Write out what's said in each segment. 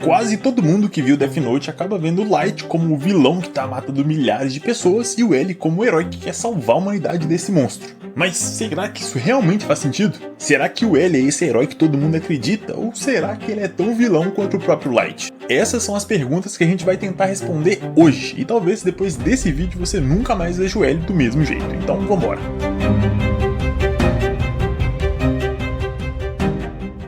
Quase todo mundo que viu Death Note acaba vendo o Light como o vilão que tá matando milhares de pessoas e o L como o herói que quer salvar a humanidade desse monstro. Mas será que isso realmente faz sentido? Será que o L é esse herói que todo mundo acredita? Ou será que ele é tão vilão quanto o próprio Light? Essas são as perguntas que a gente vai tentar responder hoje, e talvez depois desse vídeo você nunca mais veja o L do mesmo jeito. Então vambora!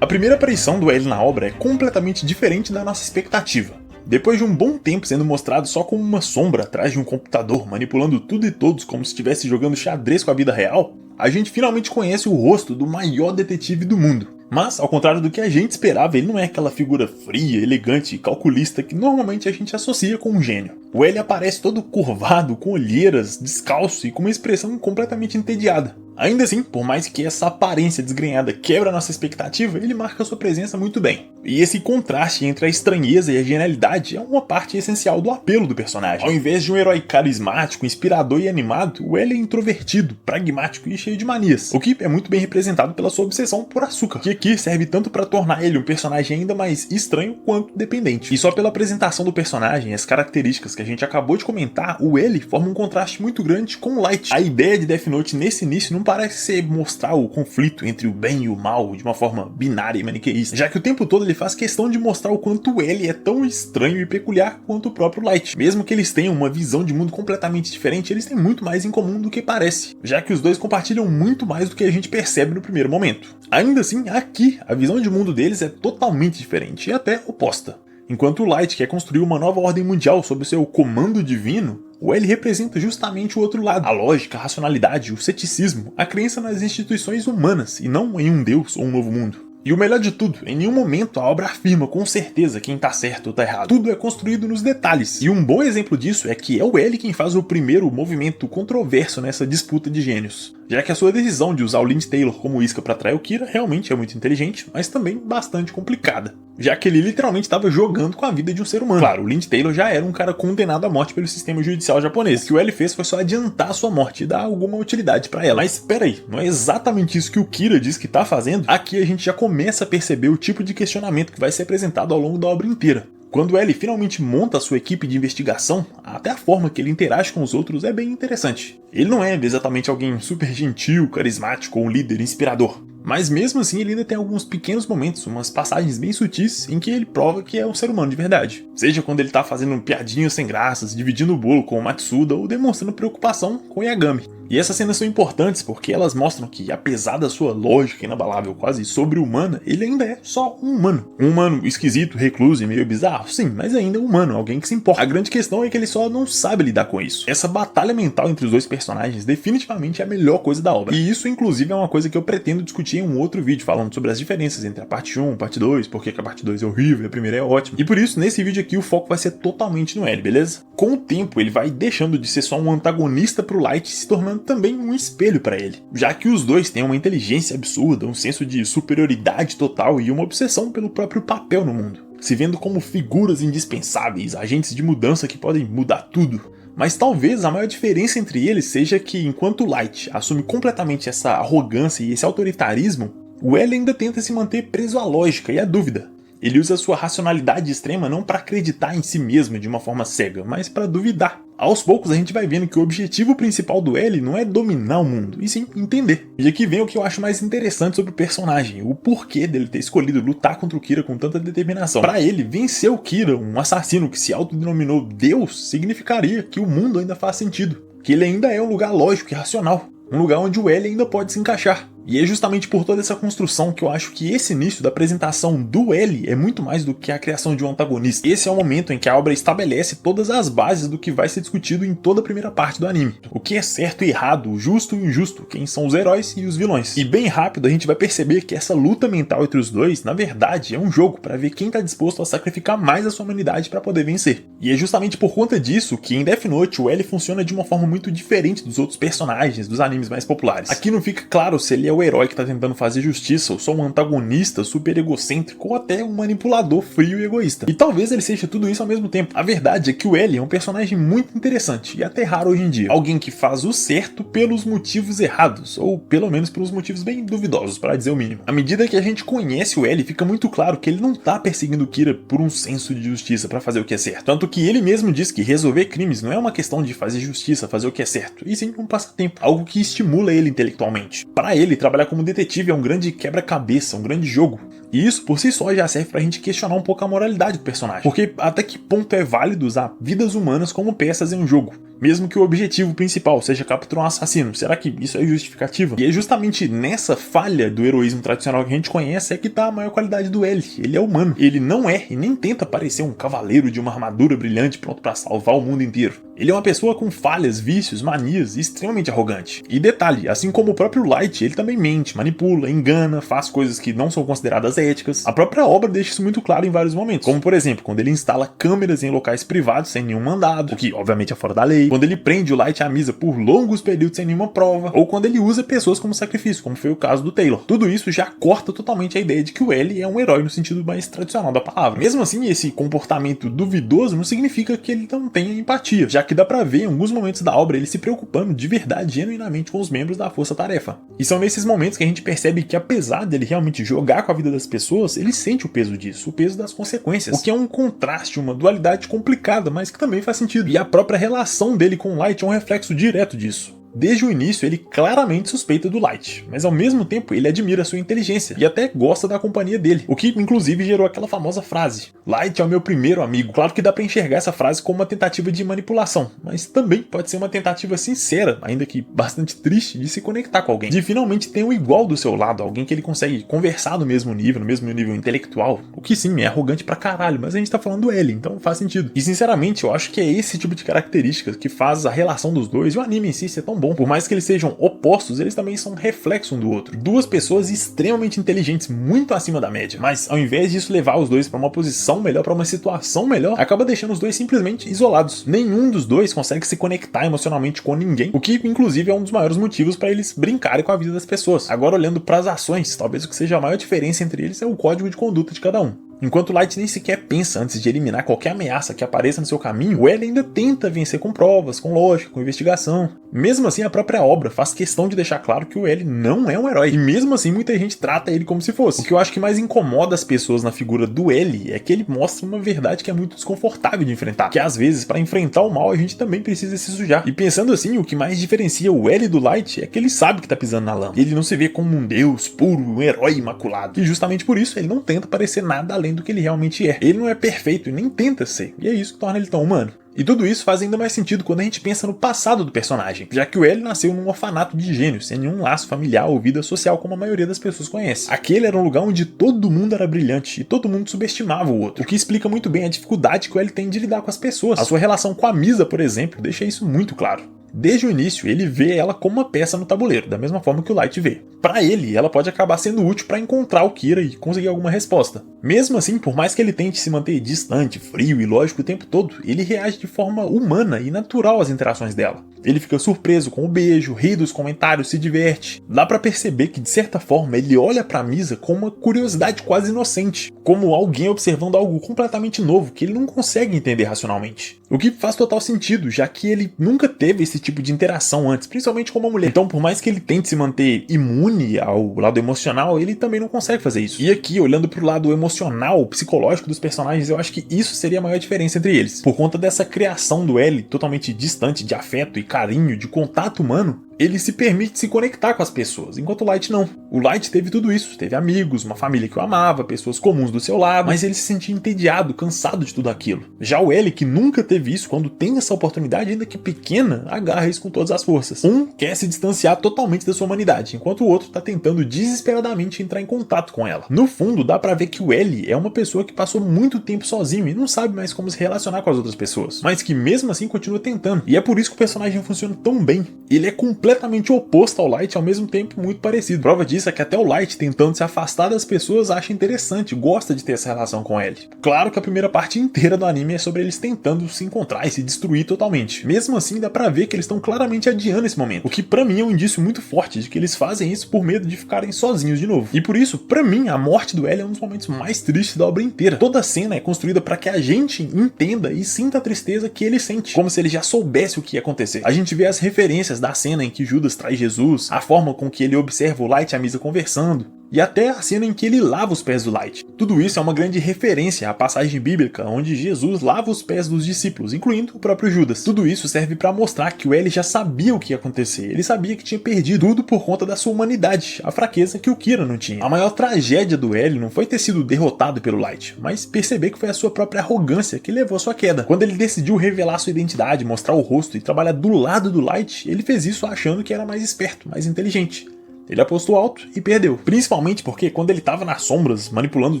A primeira aparição do L na obra é completamente diferente da nossa expectativa. Depois de um bom tempo sendo mostrado só como uma sombra atrás de um computador, manipulando tudo e todos como se estivesse jogando xadrez com a vida real, a gente finalmente conhece o rosto do maior detetive do mundo. Mas, ao contrário do que a gente esperava, ele não é aquela figura fria, elegante e calculista que normalmente a gente associa com um gênio. O L aparece todo curvado, com olheiras, descalço e com uma expressão completamente entediada. Ainda assim, por mais que essa aparência desgrenhada quebra a nossa expectativa, ele marca sua presença muito bem. E esse contraste entre a estranheza e a genialidade é uma parte essencial do apelo do personagem. Ao invés de um herói carismático, inspirador e animado, o L é introvertido, pragmático e cheio de manias, o que é muito bem representado pela sua obsessão por açúcar, que aqui serve tanto para tornar ele um personagem ainda mais estranho quanto dependente. E só pela apresentação do personagem e as características que a gente acabou de comentar, o L forma um contraste muito grande com o Light. A ideia de Death Note nesse início não parece ser mostrar o conflito entre o bem e o mal de uma forma binária e maniqueísta, já que o tempo todo ele faz questão de mostrar o quanto o L é tão estranho e peculiar quanto o próprio Light. Mesmo que eles tenham uma visão de mundo completamente diferente, eles têm muito mais em comum do que parece, já que os dois compartilham muito mais do que a gente percebe no primeiro momento. Ainda assim, aqui, a visão de mundo deles é totalmente diferente e até oposta. Enquanto o Light quer construir uma nova ordem mundial sob o seu comando divino, o L representa justamente o outro lado, a lógica, a racionalidade, o ceticismo, a crença nas instituições humanas e não em um deus ou um novo mundo. E o melhor de tudo, em nenhum momento a obra afirma com certeza quem tá certo ou tá errado. Tudo é construído nos detalhes. E um bom exemplo disso é que é o L quem faz o primeiro movimento controverso nessa disputa de gênios. Já que a sua decisão de usar o Lindy Taylor como isca para atrair o Kira realmente é muito inteligente, mas também bastante complicada. Já que ele literalmente estava jogando com a vida de um ser humano. Claro, o Lindy Taylor já era um cara condenado à morte pelo sistema judicial japonês. O que o L fez foi só adiantar a sua morte e dar alguma utilidade para ela. Mas espera aí, não é exatamente isso que o Kira diz que tá fazendo? Aqui a gente já começa a perceber o tipo de questionamento que vai ser apresentado ao longo da obra inteira. Quando L finalmente monta a sua equipe de investigação, até a forma que ele interage com os outros é bem interessante. Ele não é exatamente alguém super gentil, carismático ou um líder inspirador. Mas mesmo assim ele ainda tem alguns pequenos momentos, umas passagens bem sutis em que ele prova que é um ser humano de verdade. Seja quando ele tá fazendo piadinhas sem graças, dividindo o bolo com o Matsuda ou demonstrando preocupação com o Yagami. E essas cenas são importantes porque elas mostram que, apesar da sua lógica inabalável, quase sobre-humana, ele ainda é só um humano. Um humano esquisito, recluso e meio bizarro, sim, mas ainda humano, alguém que se importa. A grande questão é que ele só não sabe lidar com isso. Essa batalha mental entre os dois personagens definitivamente é a melhor coisa da obra. E isso, inclusive, é uma coisa que eu pretendo discutir em um outro vídeo, falando sobre as diferenças entre a parte 1 e a parte 2, porque a parte 2 é horrível e a primeira é ótima. E por isso, nesse vídeo aqui, o foco vai ser totalmente no L, beleza? Com o tempo, ele vai deixando de ser só um antagonista pro Light e se tornando também um espelho para ele, já que os dois têm uma inteligência absurda, um senso de superioridade total e uma obsessão pelo próprio papel no mundo, se vendo como figuras indispensáveis, agentes de mudança que podem mudar tudo. Mas talvez a maior diferença entre eles seja que, enquanto o Light assume completamente essa arrogância e esse autoritarismo, o L ainda tenta se manter preso à lógica e à dúvida. Ele usa sua racionalidade extrema não para acreditar em si mesmo de uma forma cega, mas para duvidar. Aos poucos a gente vai vendo que o objetivo principal do L não é dominar o mundo, e sim entender. E aqui vem o que eu acho mais interessante sobre o personagem, o porquê dele ter escolhido lutar contra o Kira com tanta determinação. Para ele, vencer o Kira, um assassino que se autodenominou Deus, significaria que o mundo ainda faz sentido, que ele ainda é um lugar lógico e racional, um lugar onde o L ainda pode se encaixar. E é justamente por toda essa construção que eu acho que esse início da apresentação do L é muito mais do que a criação de um antagonista. Esse é o momento em que a obra estabelece todas as bases do que vai ser discutido em toda a primeira parte do anime. O que é certo e errado, o justo e o injusto, quem são os heróis e os vilões. E bem rápido a gente vai perceber que essa luta mental entre os dois, na verdade, é um jogo para ver quem está disposto a sacrificar mais a sua humanidade para poder vencer. E é justamente por conta disso que em Death Note o L funciona de uma forma muito diferente dos outros personagens dos animes mais populares. Aqui não fica claro se ele é é o herói que tá tentando fazer justiça, ou só um antagonista super egocêntrico, ou até um manipulador frio e egoísta. E talvez ele seja tudo isso ao mesmo tempo. A verdade é que o L é um personagem muito interessante, e até raro hoje em dia. Alguém que faz o certo pelos motivos errados, ou pelo menos pelos motivos bem duvidosos, para dizer o mínimo. À medida que a gente conhece o L, fica muito claro que ele não tá perseguindo Kira por um senso de justiça para fazer o que é certo. Tanto que ele mesmo diz que resolver crimes não é uma questão de fazer justiça, fazer o que é certo, e sim um passatempo, algo que estimula ele intelectualmente. Para ele, trabalhar como detetive é um grande quebra-cabeça, um grande jogo. E isso por si só já serve pra gente questionar um pouco a moralidade do personagem. Porque até que ponto é válido usar vidas humanas como peças em um jogo? Mesmo que o objetivo principal seja capturar um assassino, será que isso é justificativo? E é justamente nessa falha do heroísmo tradicional que a gente conhece é que tá a maior qualidade do L. Ele é humano. Ele não é e nem tenta parecer um cavaleiro de uma armadura brilhante pronto pra salvar o mundo inteiro. Ele é uma pessoa com falhas, vícios, manias e extremamente arrogante. E detalhe, assim como o próprio Light, ele também mente, manipula, engana, faz coisas que não são consideradas éticas. A própria obra deixa isso muito claro em vários momentos, como por exemplo, quando ele instala câmeras em locais privados sem nenhum mandado, o que obviamente é fora da lei, quando ele prende o Light e a Misa por longos períodos sem nenhuma prova, ou quando ele usa pessoas como sacrifício, como foi o caso do Taylor. Tudo isso já corta totalmente a ideia de que o L é um herói no sentido mais tradicional da palavra. Mesmo assim, esse comportamento duvidoso não significa que ele não tenha empatia, já que dá pra ver em alguns momentos da obra ele se preocupando de verdade, genuinamente com os membros da força-tarefa. E são nesses momentos que a gente percebe que apesar dele realmente jogar com a vida das pessoas, ele sente o peso disso, o peso das consequências, o que é um contraste, uma dualidade complicada, mas que também faz sentido. E a própria relação dele com o Light é um reflexo direto disso. Desde o início, ele claramente suspeita do Light, mas ao mesmo tempo ele admira sua inteligência e até gosta da companhia dele, o que inclusive gerou aquela famosa frase: Light é o meu primeiro amigo. Claro que dá pra enxergar essa frase como uma tentativa de manipulação, mas também pode ser uma tentativa sincera, ainda que bastante triste, de se conectar com alguém, de finalmente ter um igual do seu lado, alguém que ele consegue conversar no mesmo nível intelectual, o que sim, é arrogante pra caralho, mas a gente tá falando ele, então faz sentido. E sinceramente, eu acho que é esse tipo de características que faz a relação dos dois e o anime em si ser tão bom. Por mais que eles sejam opostos, eles também são reflexo um do outro. Duas pessoas extremamente inteligentes, muito acima da média, mas ao invés disso levar os dois para uma posição melhor, para uma situação melhor, acaba deixando os dois simplesmente isolados. Nenhum dos dois consegue se conectar emocionalmente com ninguém, o que inclusive é um dos maiores motivos para eles brincarem com a vida das pessoas. Agora, olhando para as ações, talvez o que seja a maior diferença entre eles é o código de conduta de cada um. Enquanto o Light nem sequer pensa antes de eliminar qualquer ameaça que apareça no seu caminho, o L ainda tenta vencer com provas, com lógica, com investigação. Mesmo assim, a própria obra faz questão de deixar claro que o L não é um herói, e mesmo assim muita gente trata ele como se fosse. O que eu acho que mais incomoda as pessoas na figura do L é que ele mostra uma verdade que é muito desconfortável de enfrentar, que às vezes, para enfrentar o mal, a gente também precisa se sujar. E pensando assim, o que mais diferencia o L do Light é que ele sabe que tá pisando na lama. Ele não se vê como um deus puro, um herói imaculado, e justamente por isso ele não tenta parecer nada além do que ele realmente é. Ele não é perfeito e nem tenta ser, e é isso que torna ele tão humano. E tudo isso faz ainda mais sentido quando a gente pensa no passado do personagem, já que o L nasceu num orfanato de gênios, sem nenhum laço familiar ou vida social como a maioria das pessoas conhece. Aquele era um lugar onde todo mundo era brilhante e todo mundo subestimava o outro, o que explica muito bem a dificuldade que o L tem de lidar com as pessoas. A sua relação com a Misa, por exemplo, deixa isso muito claro. Desde o início, ele vê ela como uma peça no tabuleiro, da mesma forma que o Light vê. Para ele, ela pode acabar sendo útil para encontrar o Kira e conseguir alguma resposta. Mesmo assim, por mais que ele tente se manter distante, frio e lógico o tempo todo, ele reage de forma humana e natural às interações dela. Ele fica surpreso com o beijo, ri dos comentários, se diverte. Dá pra perceber que, de certa forma, ele olha pra Misa com uma curiosidade quase inocente, como alguém observando algo completamente novo que ele não consegue entender racionalmente. O que faz total sentido, já que ele nunca teve esse tipo de interação antes, principalmente com uma mulher. Então, por mais que ele tente se manter imune ao lado emocional, ele também não consegue fazer isso. E aqui, olhando pro lado emocional, psicológico dos personagens, eu acho que isso seria a maior diferença entre eles. Por conta dessa criação do L totalmente distante de afeto e carinho, de contato humano, ele se permite se conectar com as pessoas, enquanto o Light não. O Light teve tudo isso, teve amigos, uma família que o amava, pessoas comuns do seu lado, mas ele se sentia entediado, cansado de tudo aquilo. Já o L, que nunca teve isso, quando tem essa oportunidade, ainda que pequena, agarra isso com todas as forças. Um quer se distanciar totalmente da sua humanidade, enquanto o outro tá tentando desesperadamente entrar em contato com ela. No fundo, dá pra ver que o L é uma pessoa que passou muito tempo sozinho e não sabe mais como se relacionar com as outras pessoas, mas que mesmo assim continua tentando. E é por isso que o personagem funciona tão bem. Ele é completamente completamente oposto ao Light e ao mesmo tempo muito parecido. Prova disso é que até o Light, tentando se afastar das pessoas, acha interessante, gosta de ter essa relação com Ellie. Claro que a primeira parte inteira do anime é sobre eles tentando se encontrar e se destruir totalmente. Mesmo assim, dá pra ver que eles estão claramente adiando esse momento, o que pra mim é um indício muito forte de que eles fazem isso por medo de ficarem sozinhos de novo. E por isso, pra mim, a morte do Ellie é um dos momentos mais tristes da obra inteira. Toda a cena é construída pra que a gente entenda e sinta a tristeza que ele sente, como se ele já soubesse o que ia acontecer. A gente vê as referências da cena em que Judas traz Jesus, a forma com que ele observa o Light e a Misa conversando, e até a cena em que ele lava os pés do Light. Tudo isso é uma grande referência à passagem bíblica onde Jesus lava os pés dos discípulos, incluindo o próprio Judas. Tudo isso serve para mostrar que o Ellie já sabia o que ia acontecer. Ele sabia que tinha perdido tudo por conta da sua humanidade, a fraqueza que o Kira não tinha. A maior tragédia do Ellie não foi ter sido derrotado pelo Light, mas perceber que foi a sua própria arrogância que levou à sua queda. Quando ele decidiu revelar sua identidade, mostrar o rosto e trabalhar do lado do Light, ele fez isso achando que era mais esperto, mais inteligente. Ele apostou alto e perdeu. Principalmente porque quando ele estava nas sombras, manipulando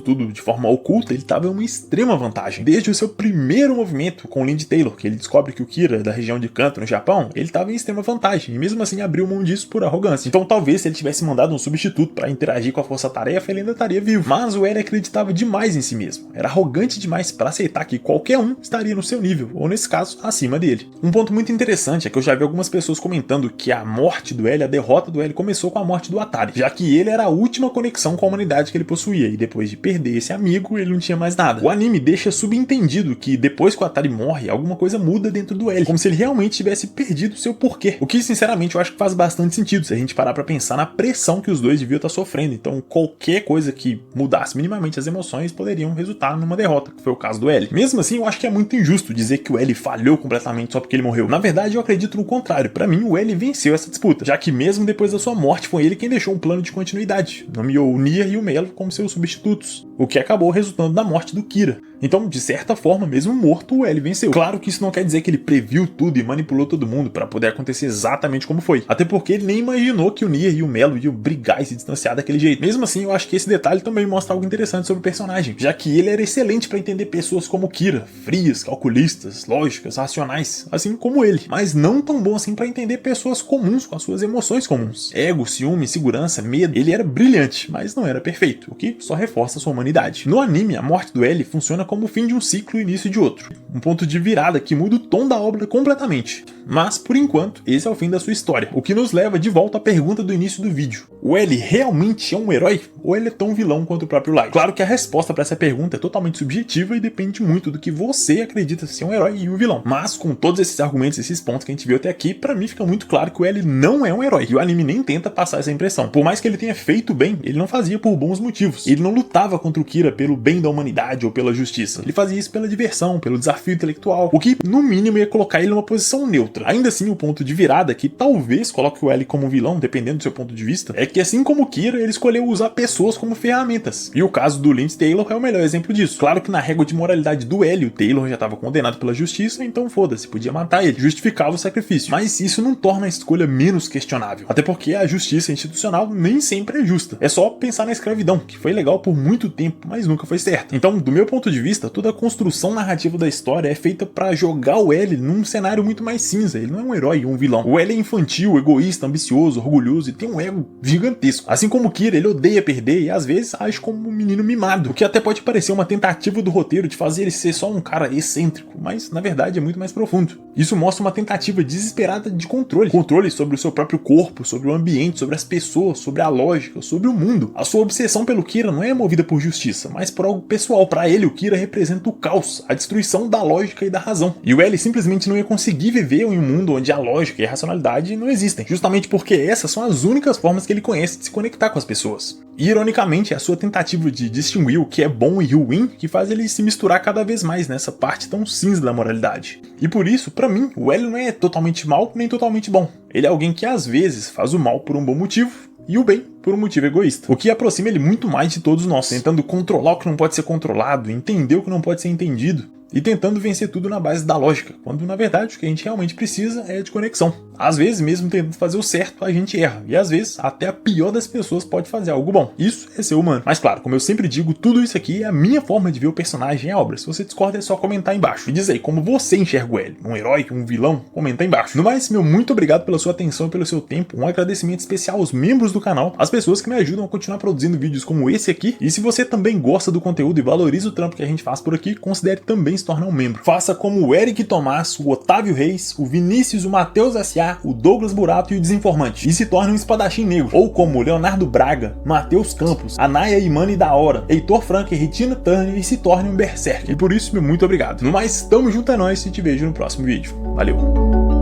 tudo de forma oculta, ele estava em uma extrema vantagem. Desde o seu primeiro movimento com o Lindy Taylor, que ele descobre que o Kira é da região de Kanto, no Japão, ele estava em extrema vantagem. E mesmo assim abriu mão disso por arrogância. Então talvez se ele tivesse mandado um substituto para interagir com a força-tarefa, ele ainda estaria vivo. Mas o Ellie acreditava demais em si mesmo. Era arrogante demais para aceitar que qualquer um estaria no seu nível, ou nesse caso, acima dele. Um ponto muito interessante é que eu já vi algumas pessoas comentando que a morte do Ellie, a derrota do Ellie, começou com a morte do Atari, já que ele era a última conexão com a humanidade que ele possuía, e depois de perder esse amigo, ele não tinha mais nada. O anime deixa subentendido que depois que o Atari morre, alguma coisa muda dentro do Ellie, como se ele realmente tivesse perdido o seu porquê. O que, sinceramente, eu acho que faz bastante sentido, se a gente parar pra pensar na pressão que os dois deviam estar sofrendo. Então, qualquer coisa que mudasse minimamente as emoções poderiam resultar numa derrota, que foi o caso do Ellie. Mesmo assim, eu acho que é muito injusto dizer que o Ellie falhou completamente só porque ele morreu. Na verdade, eu acredito no contrário. Pra mim, o Ellie venceu essa disputa, já que mesmo depois da sua morte, foi ele quem deixou um plano de continuidade, nomeou o Nier e o Melo como seus substitutos, o que acabou resultando na morte do Kira. Então, de certa forma, mesmo morto, o Ellie venceu. Claro que isso não quer dizer que ele previu tudo e manipulou todo mundo para poder acontecer exatamente como foi, até porque ele nem imaginou que o Nier e o Melo iam brigar e se distanciar daquele jeito. Mesmo assim, eu acho que esse detalhe também mostra algo interessante sobre o personagem, já que ele era excelente para entender pessoas como Kira, frias, calculistas, lógicas, racionais, assim como ele, mas não tão bom assim para entender pessoas comuns com as suas emoções comuns. Ego, ciúme, segurança, medo. Ele era brilhante, mas não era perfeito, o que só reforça sua humanidade. No anime, a morte do Ellie funciona como o fim de um ciclo e o início de outro. Um ponto de virada que muda o tom da obra completamente. Mas, por enquanto, esse é o fim da sua história. O que nos leva de volta à pergunta do início do vídeo. O Ellie realmente é um herói? Ou ele é tão vilão quanto o próprio Light? Claro que a resposta para essa pergunta é totalmente subjetiva e depende muito do que você acredita ser um herói e um vilão. Mas, com todos esses argumentos, esses pontos que a gente viu até aqui, pra mim fica muito claro que o Ellie não é um herói. E o anime nem tenta passar essa impressão. Por mais que ele tenha feito bem, ele não fazia por bons motivos. Ele não lutava contra o Kira pelo bem da humanidade ou pela justiça. Ele fazia isso pela diversão, pelo desafio intelectual, o que, no mínimo, ia colocar ele numa posição neutra. Ainda assim, o ponto de virada, que talvez coloque o Ellie como vilão, dependendo do seu ponto de vista, é que assim como o Kira, ele escolheu usar pessoas como ferramentas. E o caso do Lindy Taylor é o melhor exemplo disso. Claro que na régua de moralidade do Ellie, o Taylor já estava condenado pela justiça, então foda-se, podia matar ele, justificava o sacrifício. Mas isso não torna a escolha menos questionável. Até porque a justiça institucional nem sempre é justa. É só pensar na escravidão, que foi legal por muito tempo, mas nunca foi certa. Então, do meu ponto de vista, toda a construção narrativa da história é feita pra jogar o Ellie num cenário muito mais cinza. Ele não é um herói ou um vilão. O Ellie é infantil, egoísta, ambicioso, orgulhoso e tem um ego gigantesco. Assim como o Kira, ele odeia perder e às vezes age como um menino mimado, o que até pode parecer uma tentativa do roteiro de fazer ele ser só um cara excêntrico, mas na verdade é muito mais profundo. Isso mostra uma tentativa desesperada de controle. Controle sobre o seu próprio corpo, sobre o ambiente, sobre as pessoas, sobre a lógica, sobre o mundo. A sua obsessão pelo Kira não é movida por justiça, mas por algo pessoal. Para ele, o Kira representa o caos, a destruição da lógica e da razão. E o Ellie simplesmente não ia conseguir viver em um mundo onde a lógica e a racionalidade não existem, justamente porque essas são as únicas formas que ele conhece de se conectar com as pessoas. E, ironicamente, é a sua tentativa de distinguir o que é bom e ruim que faz ele se misturar cada vez mais nessa parte tão cinza da moralidade. E por isso, pra mim, o Ellie não é totalmente mal nem totalmente bom. Ele é alguém que às vezes faz o mal por um bom motivo e o bem por um motivo egoísta. O que aproxima ele muito mais de todos nós, tentando controlar o que não pode ser controlado, entender o que não pode ser entendido e tentando vencer tudo na base da lógica, quando na verdade o que a gente realmente precisa é de conexão. Às vezes, mesmo tentando fazer o certo, a gente erra. E às vezes, até a pior das pessoas pode fazer algo bom. Isso é ser humano. Mas claro, como eu sempre digo, tudo isso aqui é a minha forma de ver o personagem e a obra. Se você discorda, é só comentar aí embaixo. E diz aí, como você enxerga o L? Um herói? Um vilão? Comenta aí embaixo. No mais, meu muito obrigado pela sua atenção e pelo seu tempo. Um agradecimento especial aos membros do canal, às pessoas que me ajudam a continuar produzindo vídeos como esse aqui. E se você também gosta do conteúdo e valoriza o trampo que a gente faz por aqui, considere também se tornar um membro. Faça como o Eric Tomás, o Otávio Reis, o Vinícius, o Matheus S.A., o Douglas Burato e o Desinformante, e se torne um espadachim negro. Ou como o Leonardo Braga, Matheus Campos, Anaya Imani da Hora, Heitor Franca e Retina Turner, e se torne um berserker. E por isso, meu muito obrigado. No mais, tamo junto, é nóis, e te vejo no próximo vídeo. Valeu!